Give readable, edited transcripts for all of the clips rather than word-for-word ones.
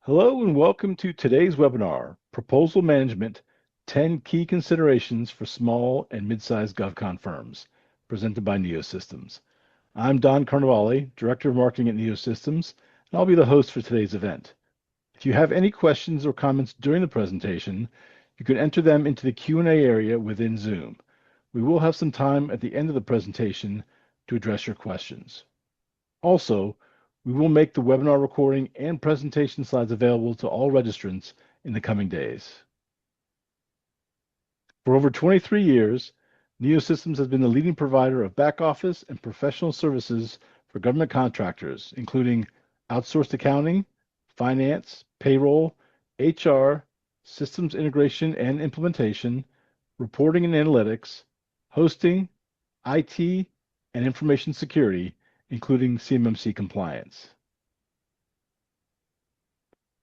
Hello and welcome to today's webinar, Proposal Management, 10 Key Considerations for Small and Mid-Sized GovCon Firms, presented by NeoSystems. I'm Don Carnevale, Director of Marketing at NeoSystems, and I'll be the host for today's event. If you have any questions or comments during the presentation, you can enter them into the Q&A area within Zoom. We will have some time at the end of the presentation to address your questions. Also, we will make the webinar recording and presentation slides available to all registrants in the coming days. For over 23 years, NeoSystems has been the leading provider of back office and professional services for government contractors, including outsourced accounting, finance, payroll, HR, systems integration and implementation, reporting and analytics, hosting, IT, and information security, including CMMC compliance.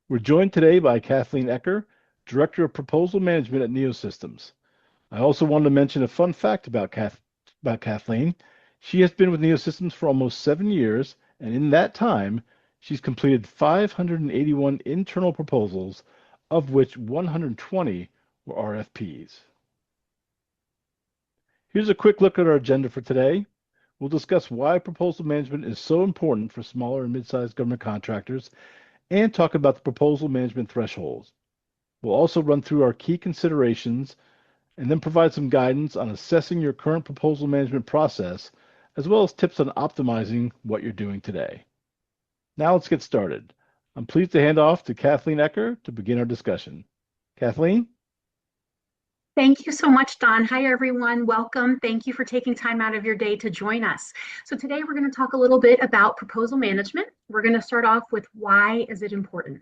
We're joined today by Kathleen Ecker, Director of Proposal Management at NeoSystems. I also wanted to mention a fun fact about Kathleen. She has been with NeoSystems for almost 7 years, and in that time, she's completed 581 internal proposals, of which 120 were RFPs. Here's a quick look at our agenda for today. We'll discuss why proposal management is so important for smaller and mid-sized government contractors and talk about the proposal management thresholds. We'll also run through our key considerations and then provide some guidance on assessing your current proposal management process, as well as tips on optimizing what you're doing today. Now let's get started. I'm pleased to hand off to Kathleen Ecker to begin our discussion. Kathleen? Thank you so much, Don. Hi, everyone. Welcome. Thank you for taking time out of your day to join us. So today we're going to talk a little bit about proposal management. We're going to start off with why is it important?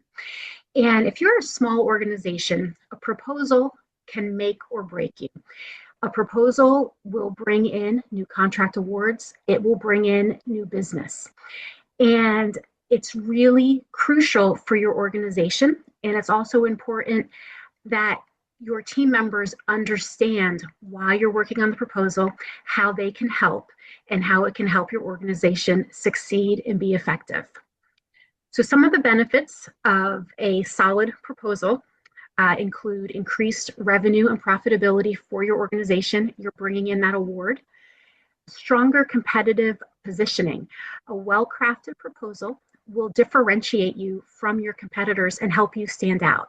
And if you're a small organization, a proposal can make or break you. A proposal will bring in new contract awards. It will bring in new business. And it's really crucial for your organization. And it's also important that your team members understand why you're working on the proposal, how they can help, and how it can help your organization succeed and be effective. So some of the benefits of a solid proposal include increased revenue and profitability for your organization. You're bringing in that award. Stronger competitive positioning. A well-crafted proposal will differentiate you from your competitors and help you stand out.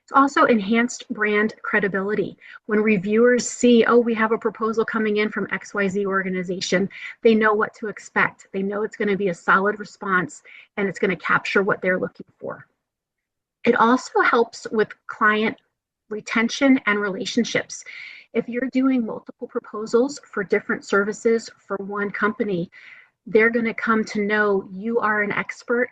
It's also enhanced brand credibility. When reviewers see, oh, we have a proposal coming in from XYZ organization, they know what to expect. They know it's going to be a solid response and it's going to capture what they're looking for. It also helps with client retention and relationships. If you're doing multiple proposals for different services for one company, they're going to come to know you are an expert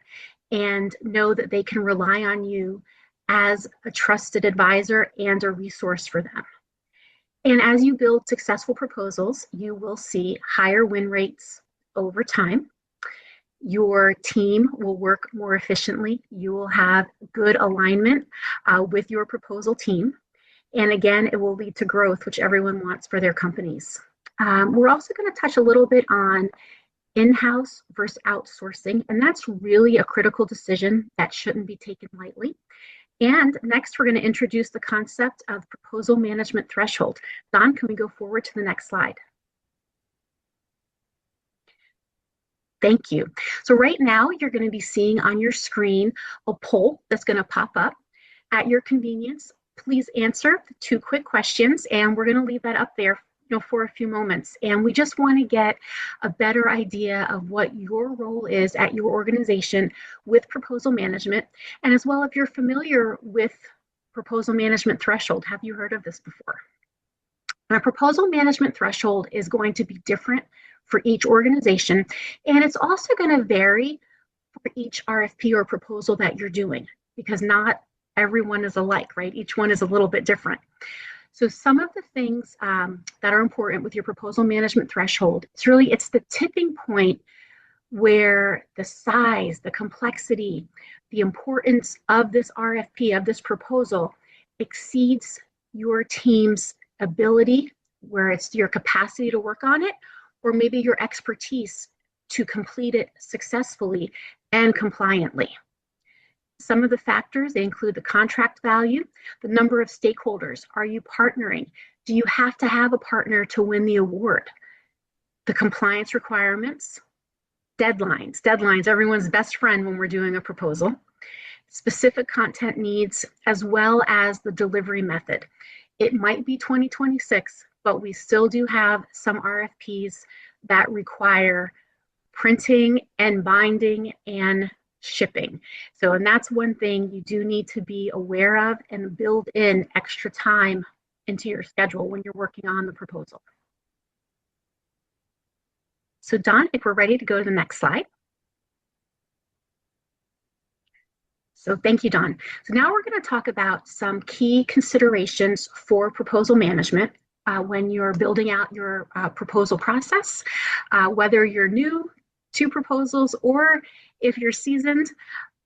and know that they can rely on you as a trusted advisor and a resource for them. And as you build successful proposals, you will see higher win rates over time. Your team will work more efficiently. You will have good alignment with your proposal team. And again, it will lead to growth, which everyone wants for their companies. We're also going to touch a little bit on in-house versus outsourcing, and that's really a critical decision that shouldn't be taken lightly. And next, we're going to introduce the concept of proposal management threshold. Don, can we go forward to the next slide? Thank you. So right now, you're going to be seeing on your screen a poll that's going to pop up. At your convenience, please answer the 2 quick questions, and we're going to leave that up there for a few moments. And we just want to get a better idea of what your role is at your organization with proposal management, and as well if you're familiar with proposal management threshold. Have you heard of this before? A proposal management threshold is going to be different for each organization, and it's also going to vary for each RFP or proposal that you're doing, because not everyone is alike, right? Each one is a little bit different. So some of the things that are important with your proposal management threshold, it's the tipping point where the size, the complexity, the importance of this RFP, of this proposal, exceeds your team's ability, where it's your capacity to work on it, or maybe your expertise to complete it successfully and compliantly. Some of the factors, they include the contract value, the number of stakeholders. Are you partnering? Do you have to have a partner to win the award? The compliance requirements, deadlines, everyone's best friend when we're doing a proposal, specific content needs, as well as the delivery method. It might be 2026, but we still do have some RFPs that require printing and binding and shipping. So, and that's one thing you do need to be aware of and build in extra time into your schedule when you're working on the proposal. So Don, if we're ready to go to the next slide. So thank you, Don. So now we're going to talk about some key considerations for proposal management when you're building out your proposal process, whether you're new to proposals or if you're seasoned,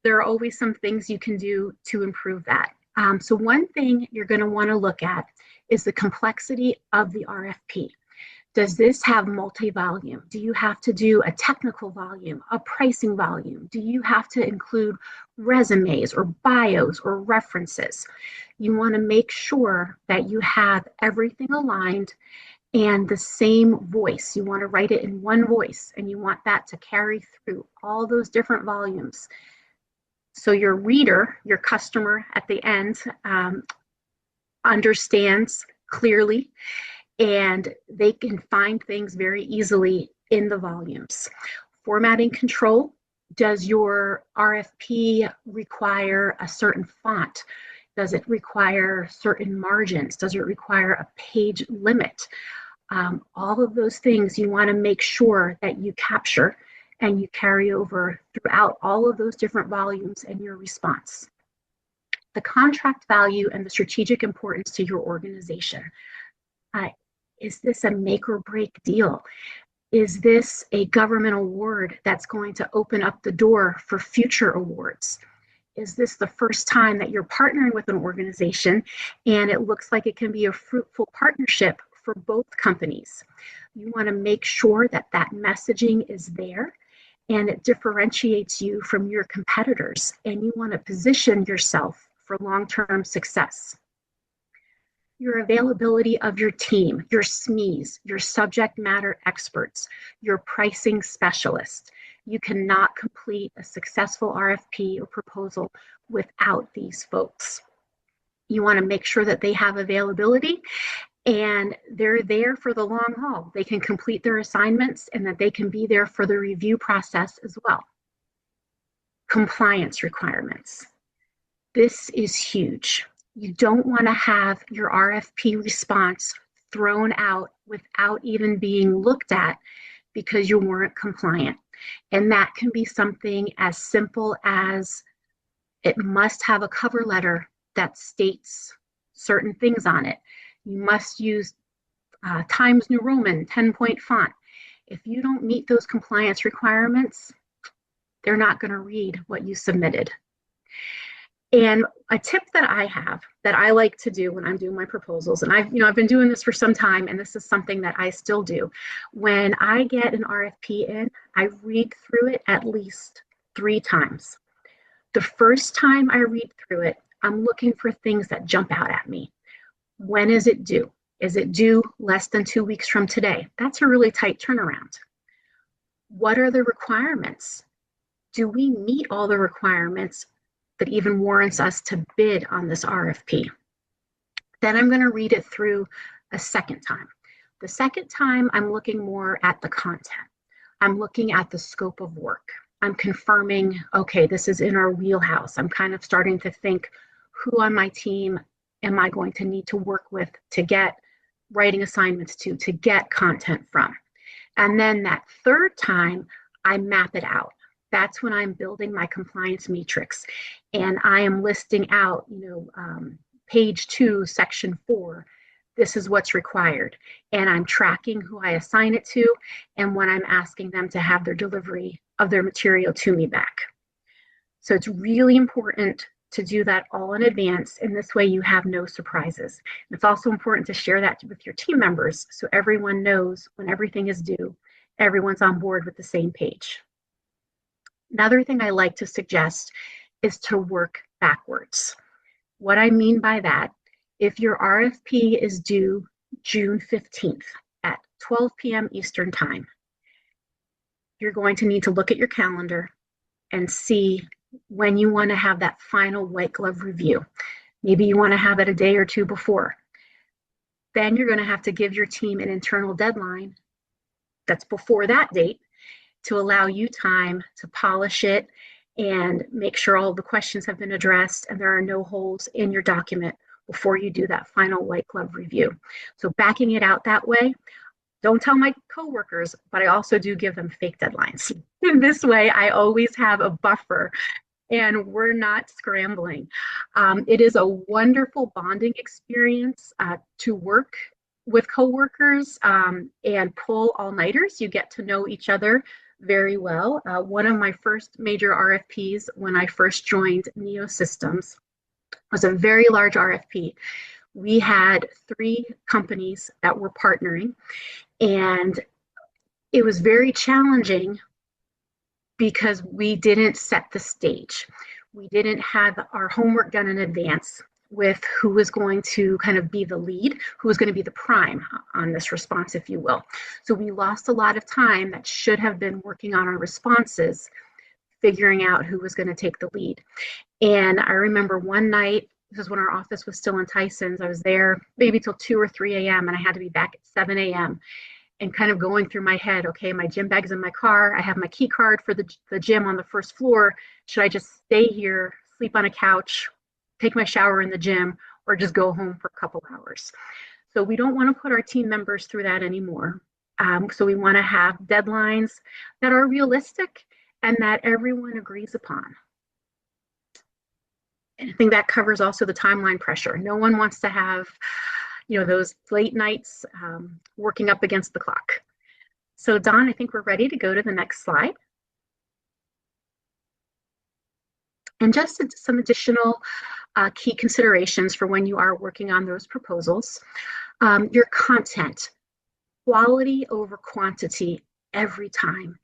there are always some things you can do to improve that. So one thing you're going to want to look at is the complexity of the RFP. Does this have multi-volume? Do you have to do a technical volume, a pricing volume? Do you have to include resumes or bios or references? You want to make sure that you have everything aligned and the same voice. You want to write it in one voice, and you want that to carry through all those different volumes. So your reader, your customer at the end, understands clearly, and they can find things very easily in the volumes. Formatting control. Does your RFP require a certain font? Does it require certain margins? Does it require a page limit? All of those things you want to make sure that you capture and you carry over throughout all of those different volumes in your response. The contract value and the strategic importance to your organization. Is this a make or break deal? Is this a government award that's going to open up the door for future awards? Is this the first time that you're partnering with an organization and it looks like it can be a fruitful partnership for both companies? You want to make sure that that messaging is there and it differentiates you from your competitors, and you want to position yourself for long-term success. Your availability of your team, your SMEs, your subject matter experts, your pricing specialist. You cannot complete a successful RFP or proposal without these folks. You want to make sure that they have availability and they're there for the long haul. They can complete their assignments and that they can be there for the review process as well. Compliance requirements. This is huge. You don't want to have your RFP response thrown out without even being looked at because you weren't compliant. And that can be something as simple as it must have a cover letter that states certain things on it. You must use Times New Roman 10-point font. If you don't meet those compliance requirements, they're not going to read what you submitted. And a tip that I have that I like to do when I'm doing my proposals, and I've been doing this for some time, and this is something that I still do. When I get an RFP in, I read through it at least 3 times. The first time I read through it, I'm looking for things that jump out at me. When is it due? Is it due less than 2 weeks from today? That's a really tight turnaround. What are the requirements? Do we meet all the requirements that even warrants us to bid on this RFP? Then I'm going to read it through a second time. The second time, I'm looking more at the content. I'm looking at the scope of work. I'm confirming, okay, this is in our wheelhouse. I'm kind of starting to think, who on my team am I going to need to work with to get writing assignments to get content from? And then that third time, I map it out. That's when I'm building my compliance matrix, and I am listing out, page 2, section 4, this is what's required. And I'm tracking who I assign it to and when I'm asking them to have their delivery of their material to me back. So it's really important to do that all in advance, and this way you have no surprises. It's also important to share that with your team members so everyone knows when everything is due, everyone's on board with the same page. Another thing I like to suggest is to work backwards. What I mean by that, if your RFP is due June 15th at 12 p.m. Eastern Time, you're going to need to look at your calendar and see when you want to have that final white glove review. Maybe you want to have it a day or two before. Then you're going to have to give your team an internal deadline that's before that date to allow you time to polish it and make sure all the questions have been addressed and there are no holes in your document before you do that final white glove review. So backing it out that way, don't tell my coworkers, but I also do give them fake deadlines. In this way, I always have a buffer and we're not scrambling. It is a wonderful bonding experience to work with coworkers and pull all-nighters. You get to know each other very well. One of my first major RFPs when I first joined NeoSystems was a very large RFP. We had 3 companies that were partnering, and it was very challenging because we didn't set the stage. We didn't have our homework done in advance with who was going to kind of be the lead, who was going to be the prime on this response, if you will. So we lost a lot of time that should have been working on our responses, figuring out who was going to take the lead. And I remember one night, this is when our office was still in Tyson's, I was there maybe till 2 or 3 a.m. and I had to be back at 7 a.m. and kind of going through my head, okay, my gym bag's in my car. I have my key card for the gym on the first floor. Should I just stay here, sleep on a couch, take my shower in the gym, or just go home for a couple hours? So we don't want to put our team members through that anymore. So we want to have deadlines that are realistic and that everyone agrees upon. And I think that covers also the timeline pressure. No one wants to have, those late nights working up against the clock. So Don, I think we're ready to go to the next slide. And just some additional key considerations for when you are working on those proposals. Your content, quality over quantity every time.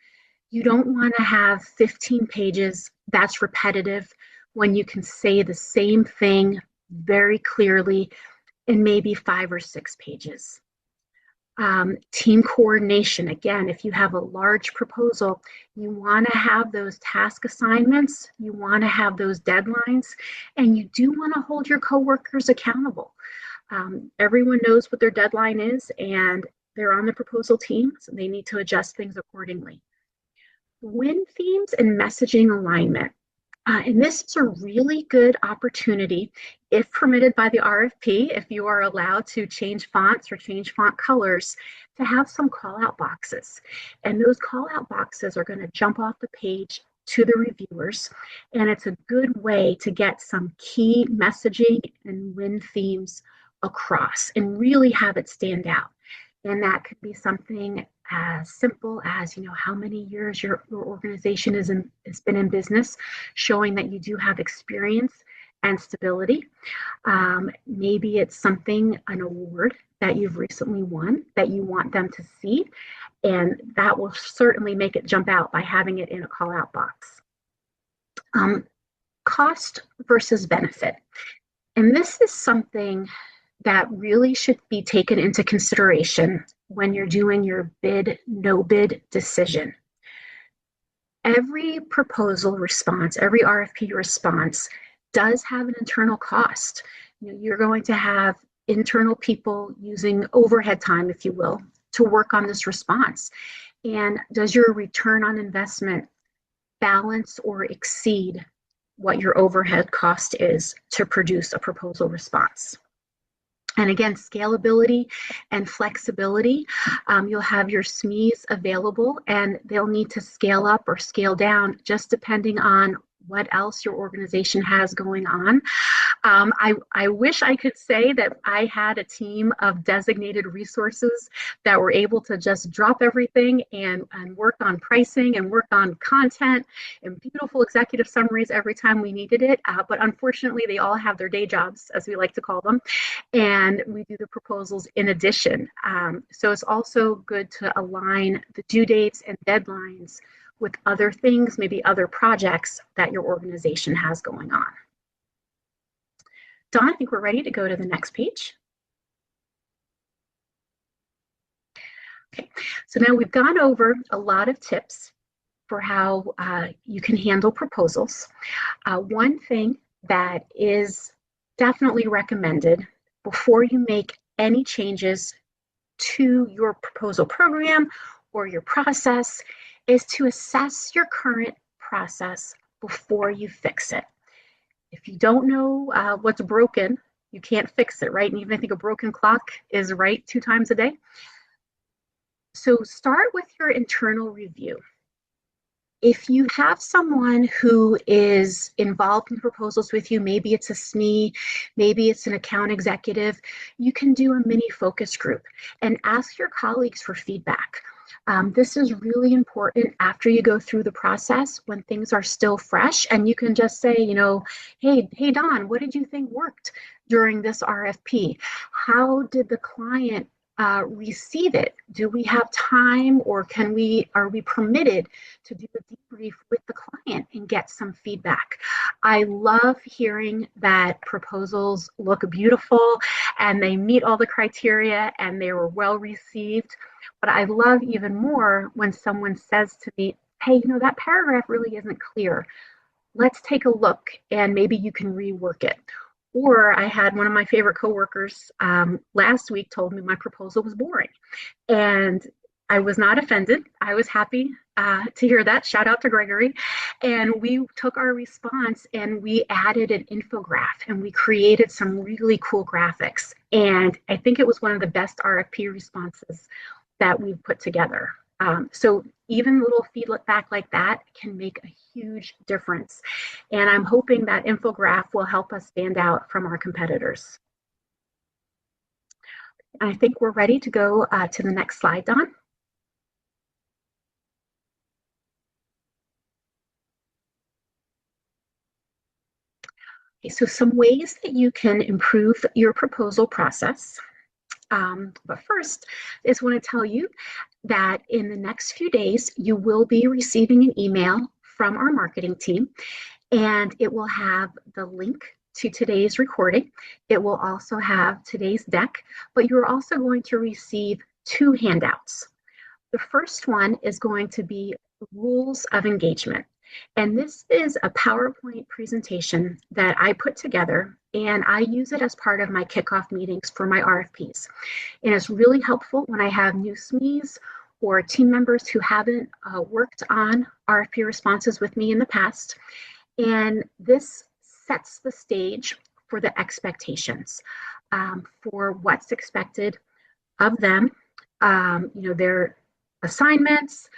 You don't want to have 15 pages that's repetitive when you can say the same thing very clearly in maybe 5 or 6 pages. Team coordination, again, if you have a large proposal, you want to have those task assignments, you want to have those deadlines, and you do want to hold your coworkers accountable. Everyone knows what their deadline is, and they're on the proposal team, so they need to adjust things accordingly. Win themes and messaging alignment. And this is a really good opportunity, if permitted by the RFP, if you are allowed to change fonts or change font colors, to have some call-out boxes. And those call-out boxes are going to jump off the page to the reviewers, and it's a good way to get some key messaging and win themes across and really have it stand out. And that could be something as simple as, how many years your organization has been in business, showing that you do have experience and stability. Maybe it's something, an award that you've recently won that you want them to see, and that will certainly make it jump out by having it in a call-out box. Cost versus benefit. And this is something that really should be taken into consideration when you're doing your bid, no bid decision. Every proposal response, every RFP response does have an internal cost. You're going to have internal people using overhead time, if you will, to work on this response. And does your return on investment balance or exceed what your overhead cost is to produce a proposal response? And again, scalability and flexibility. You'll have your SMEs available, and they'll need to scale up or scale down just depending on what else your organization has going on. I wish I could say that I had a team of designated resources that were able to just drop everything and work on pricing and work on content and beautiful executive summaries every time we needed it. But unfortunately, they all have their day jobs, as we like to call them, and we do the proposals in addition. So it's also good to align the due dates and deadlines with other things, maybe other projects that your organization has going on. Dawn, I think we're ready to go to the next page. Okay, so now we've gone over a lot of tips for how you can handle proposals. One thing that is definitely recommended before you make any changes to your proposal program or your process is to assess your current process before you fix it. If you don't know what's broken, you can't fix it, right? And even I think a broken clock is right 2 times a day. So start with your internal review. If you have someone who is involved in proposals with you, maybe it's a SME, maybe it's an account executive, you can do a mini focus group and ask your colleagues for feedback. This is really important after you go through the process when things are still fresh, and you can just say, hey Don, what did you think worked during this RFP? How did the client receive it? Do we have time, or are we permitted to do a debrief with the client and get some feedback? I love hearing that proposals look beautiful and they meet all the criteria and they were well received. But I love even more when someone says to me, hey, that paragraph really isn't clear. Let's take a look and maybe you can rework it. Or I had one of my favorite coworkers last week told me my proposal was boring. And I was not offended. I was happy to hear that. Shout out to Gregory. And we took our response and we added an infographic and we created some really cool graphics. And I think it was one of the best RFP responses that we've put together. So even little feedback like that can make a huge difference. And I'm hoping that infographic will help us stand out from our competitors. I think we're ready to go to the next slide, Don. Okay, so some ways that you can improve your proposal process. But first, I just want to tell you that in the next few days, you will be receiving an email from our marketing team, and it will have the link to today's recording. It will also have today's deck, but you're also going to receive 2 handouts. The first one is going to be rules of engagement. And this is a PowerPoint presentation that I put together, and I use it as part of my kickoff meetings for my RFPs. And it's really helpful when I have new SMEs or team members who haven't worked on RFP responses with me in the past. And this sets the stage for the expectations for what's expected of them, their assignments,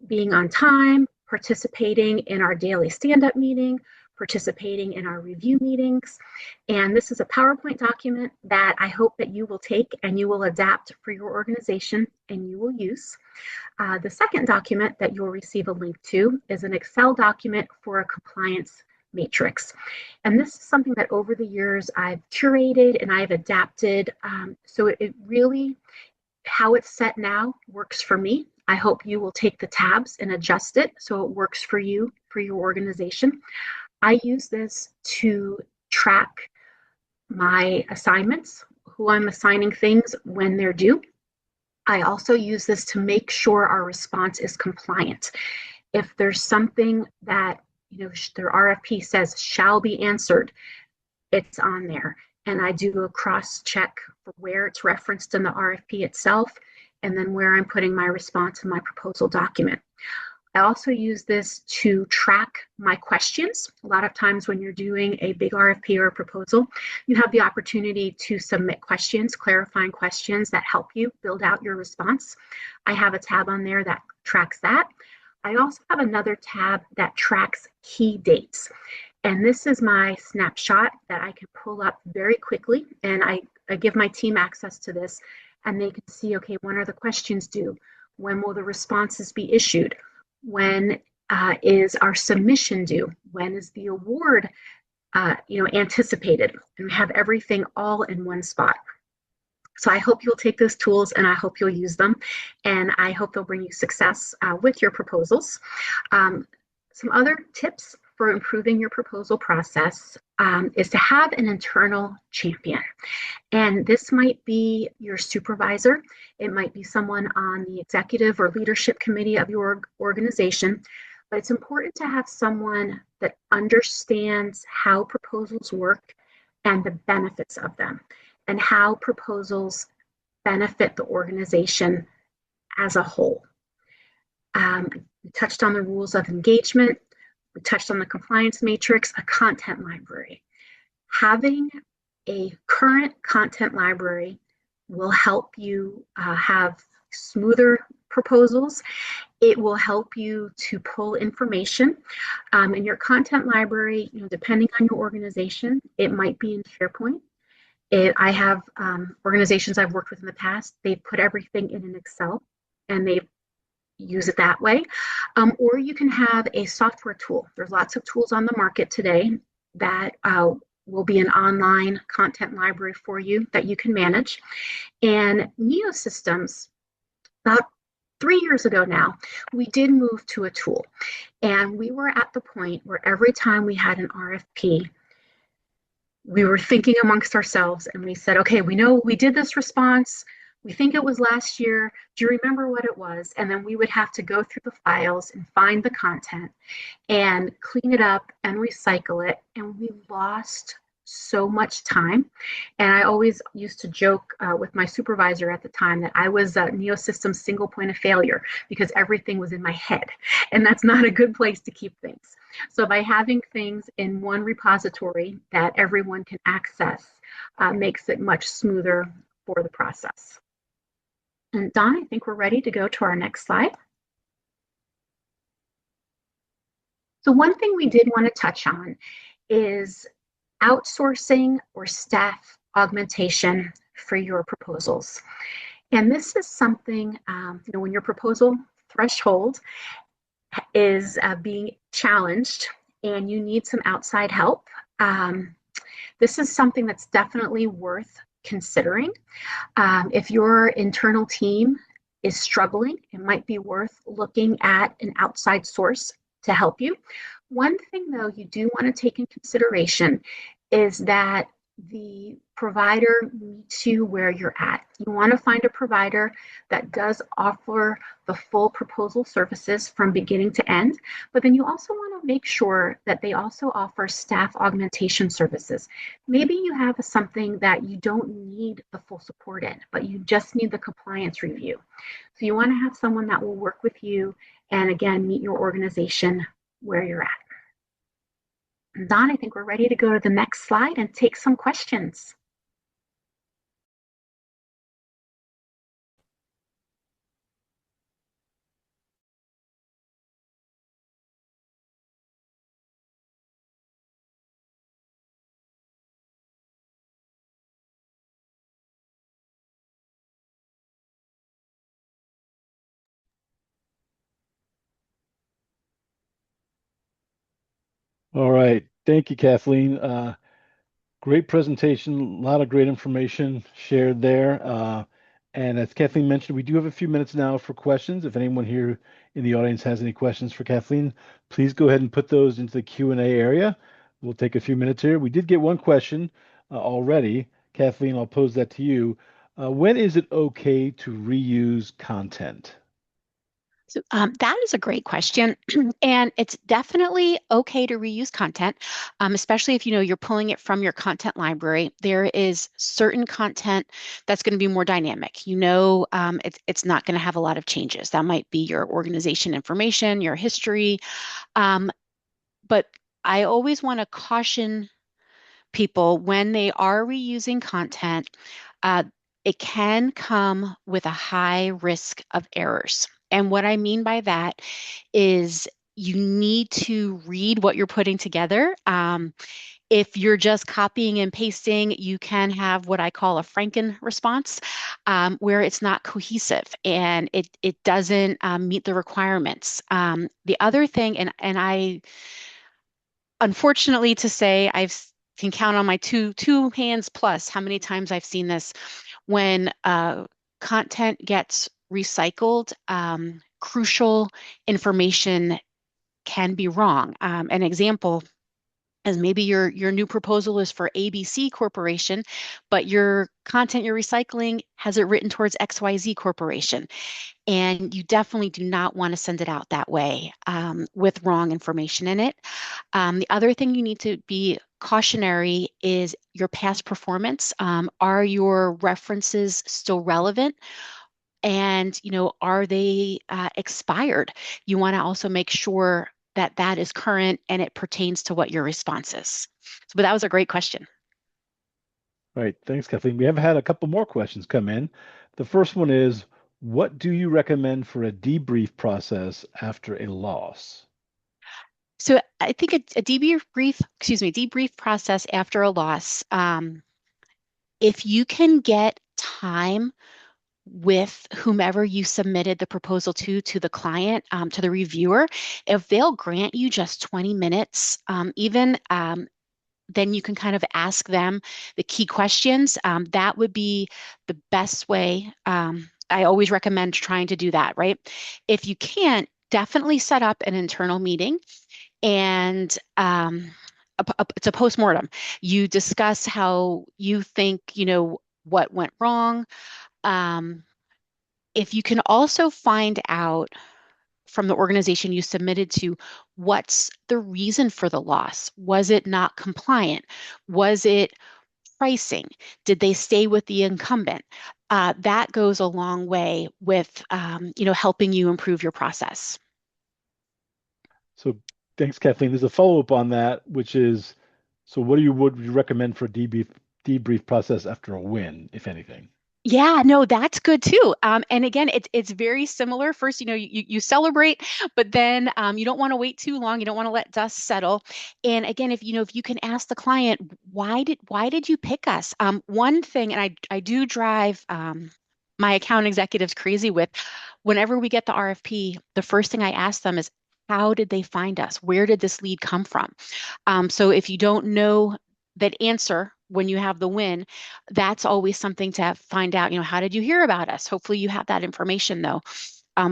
being on time, participating in our daily stand-up meeting, participating in our review meetings. And this is a PowerPoint document that I hope that you will take and you will adapt for your organization and you will use. The second document that you'll receive a link to is an Excel document for a compliance matrix. And this is something that over the years I've curated and I've adapted. So it really, how it's set now works for me. I hope you will take the tabs and adjust it so it works for you, for your organization. I use this to track my assignments, who I'm assigning things when they're due. I also use this to make sure our response is compliant. If there's something that their RFP says shall be answered, it's on there. And I do a cross check for where it's referenced in the RFP itself, and then where I'm putting my response in my proposal document. I also use this to track my questions. A lot of times when you're doing a big RFP or a proposal, you have the opportunity to submit questions, clarifying questions that help you build out your response. I have a tab on there that tracks that. I also have another tab that tracks key dates. And this is my snapshot that I can pull up very quickly. And I give my team access to this, and they can see, okay, when are the questions due? When will the responses be issued? When is our submission due? When is the award anticipated? And we have everything all in one spot. So I hope you'll take those tools and I hope you'll use them. And I hope they'll bring you success with your proposals. Um, some other tips for improving your proposal process is to have an internal champion. And this might be your supervisor. It might be someone on the executive or leadership committee of your organization. But it's important to have someone that understands how proposals work and the benefits of them and how proposals benefit the organization as a whole. We touched on the rules of engagement. We touched on the compliance matrix, a content library. Having a current content library will help you have smoother proposals. It will help you to pull information in your content library, depending on your organization. It might be in SharePoint. I have organizations I've worked with in the past, they put everything in an Excel and they use it that way. Or you can have a software tool. There's lots of tools on the market today that will be an online content library for you that you can manage. And NeoSystems, about 3 years ago now, we did move to a tool. And we were at the point where every time we had an RFP, we were thinking amongst ourselves and we said, okay, we know we did this response. We think it was last year. Do you remember what it was? And then we would have to go through the files and find the content and clean it up and recycle it. And we lost so much time. And I always used to joke with my supervisor at the time that I was NeoSystems single point of failure because everything was in my head. And that's not a good place to keep things. So by having things in one repository that everyone can access makes it much smoother for the process. And Don, I think we're ready to go to our next slide. So one thing we did want to touch on is outsourcing or staff augmentation for your proposals. And this is something, when your proposal threshold is being challenged and you need some outside help, this is something that's definitely worth considering. If your internal team is struggling, it might be worth looking at an outside source to help you. One thing, though, you do want to take in consideration is that the provider meets you where you're at. You want to find a provider that does offer the full proposal services from beginning to end, but then you also want to make sure that they also offer staff augmentation services. Maybe you have something that you don't need the full support in, but you just need the compliance review. So you want to have someone that will work with you and, again, meet your organization where you're at. Don, I think we're ready to go to the next slide and take some questions. All right. Thank you, Kathleen. Great presentation. A lot of great information shared there. And as Kathleen mentioned, we do have a few minutes now for questions. If anyone here in the audience has any questions for Kathleen, please go ahead and put those into the Q&A area. We'll take a few minutes here. We did get one question already. Kathleen, I'll pose that to you. When is it okay to reuse content? So that is a great question. And it's definitely okay to reuse content, especially if you're pulling it from your content library. There is certain content that's going to be more dynamic. It's not going to have a lot of changes. That might be your organization information, your history. But I always want to caution people when they are reusing content, it can come with a high risk of errors. And what I mean by that is you need to read what you're putting together. If you're just copying and pasting, you can have what I call a Franken response, where it's not cohesive and it doesn't meet the requirements. The other thing, and I, unfortunately to say, can count on my two hands plus how many times I've seen this. when content gets recycled, crucial information can be wrong. An example is maybe your new proposal is for ABC Corporation, but your content you're recycling has it written towards XYZ Corporation. And you definitely do not want to send it out that way with wrong information in it. The other thing you need to be cautionary is your past performance. Are your references still relevant? And, are they expired? You want to also make sure that that is current and it pertains to what your response is. So, but that was a great question. All right, thanks, Kathleen. We have had a couple more questions come in. The first one is, what do you recommend for a debrief process after a loss? So I think a debrief process after a loss, if you can get time with whomever you submitted the proposal to the client, to the reviewer, if they'll grant you just 20 minutes, even then you can kind of ask them the key questions. That would be the best way. I always recommend trying to do that, right? If you can't, definitely set up an internal meeting and it's a postmortem. You discuss how you think, what went wrong. Um, if you can also find out from the organization you submitted to, what's the reason for the loss? Was it not compliant? Was it pricing? Did they stay with the incumbent? That goes a long way with, helping you improve your process. So thanks, Kathleen. There's a follow-up on that, which is, so what would you recommend for a debrief process after a win, if anything? Yeah, no, that's good too. And again, it's very similar. First, you celebrate, but then you don't want to wait too long. You don't want to let dust settle. And again, if you can ask the client, why did you pick us? One thing, and I do drive my account executives crazy with, whenever we get the RFP, the first thing I ask them is, how did they find us? Where did this lead come from? So if you don't know that answer when you have the win, that's always something to find out. How did you hear about us? Hopefully you have that information though,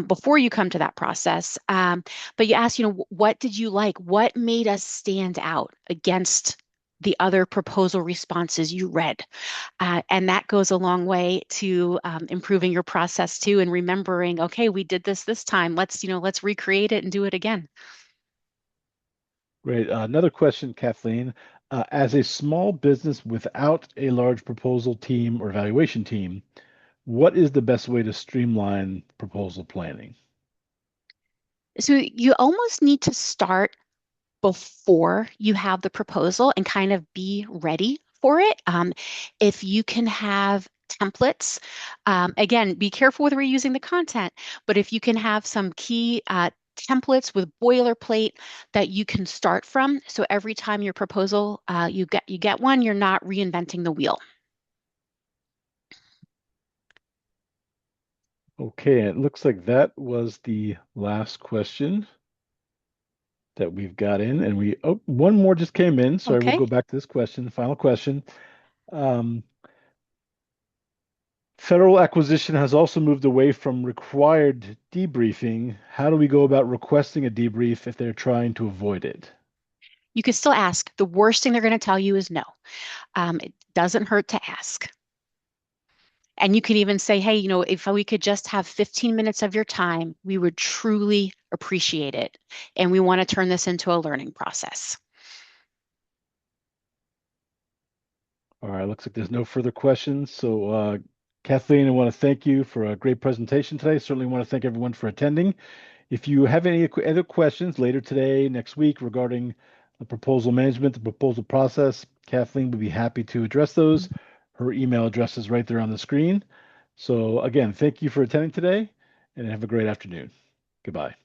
before you come to that process. But you ask, what did you like? What made us stand out against the other proposal responses you read? And that goes a long way to improving your process too, and remembering, okay, we did this time. Let's recreate it and do it again. Great. Another question, Kathleen. As a small business without a large proposal team or evaluation team, what is the best way to streamline proposal planning? So you almost need to start before you have the proposal and kind of be ready for it. If you can have templates, again, be careful with reusing the content, but if you can have some key templates with boilerplate that you can start from, so every time your proposal you get one, you're not reinventing the wheel. Okay, it looks like that was the last question that we've got in, and one more just came in. Sorry, we'll Okay. go back to this question, final question. Federal acquisition has also moved away from required debriefing. How do we go about requesting a debrief if they're trying to avoid it? You can still ask. The worst thing they're going to tell you is no. It doesn't hurt to ask. And you can even say, hey, if we could just have 15 minutes of your time, we would truly appreciate it. And we want to turn this into a learning process. All right, looks like there's no further questions. So, Kathleen, I want to thank you for a great presentation today. Certainly want to thank everyone for attending. If you have any other questions later today, next week regarding the proposal management, the proposal process, Kathleen would be happy to address those. Her email address is right there on the screen. So again, thank you for attending today and have a great afternoon. Goodbye.